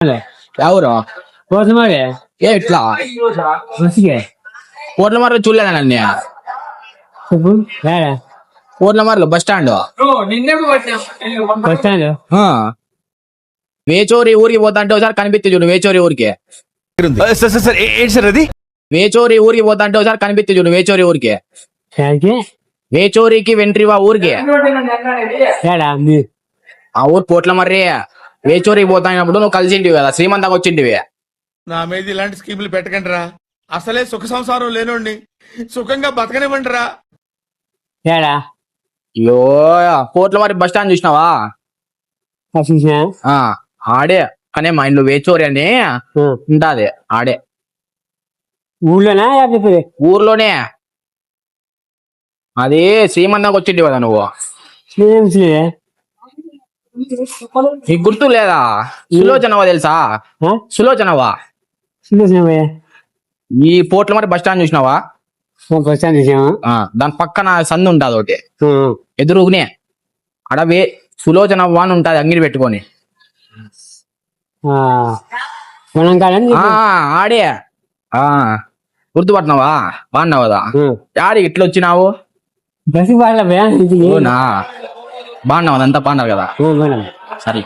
ఎవరు కోట్ల మరి ఏ ఇట్లా బస్సుకే కోట్ల మార్లు చూడలేదా నన్ను చెప్పు రాడా కోట్ల మార్లు బస్ స్టాండ్ బస్ స్టాండ్ వేచోరి ఊరికి పోతా అంటే ఒకసారి కనిపిస్తే చూడు వేచోరి ఊరికి ఏంటి సార్ అది? వేచోరి ఊరికి పోతా అంటే ఒకసారి కనిపిస్తే చూడు వేచోరి ఊరికి యాడికి వేచోరికి వెంట్రివా ఊరికి రాడా ఆ ఊరు పోట్ల మర్రి వేచోరికి పోతాయినప్పుడు నువ్వు కలిసింటివి కదా శ్రీమంతంగా వచ్చింటివి నా మీద ఇలాంటి స్కీములు పెట్టకండి రా. అసలే సుఖ సంసారం లేనోడిని సుఖంగా బతకనివ్వండి రా. రాడా అయ్యో పోట్ల మరి బస్ స్టాండ్ చూసినావా చూసినా ఆ ఆడే కానీ మా ఇంట్లో వేచోరి అని ఉంటాది ఆడే ఊళ్ళోనా చెప్పేది ఊర్లోనే అది శ్రీమంతంగా వచ్చింటివి కదా నువ్వు నీకు గుర్తు లేదా సులోచనవా తెలుసా సులోచనవా ఈ పోట్ల మరి బస్ స్టాండ్ చూసినావా బస్ స్టాండ్ చూసాము దాని పక్కన సందు ఉంటుంది ఒకటి ఎదురునే అడ సులోచనవ్వ అని ఉంటది అంగిడి పెట్టుకొని ఆడే గుర్తుపట్టినావా బాగున్నావు కదా ఆడి ఇట్లా వచ్చినావు బస్సు బాగా బాగున్నావు అదంతా బాగున్నారు కదా సరే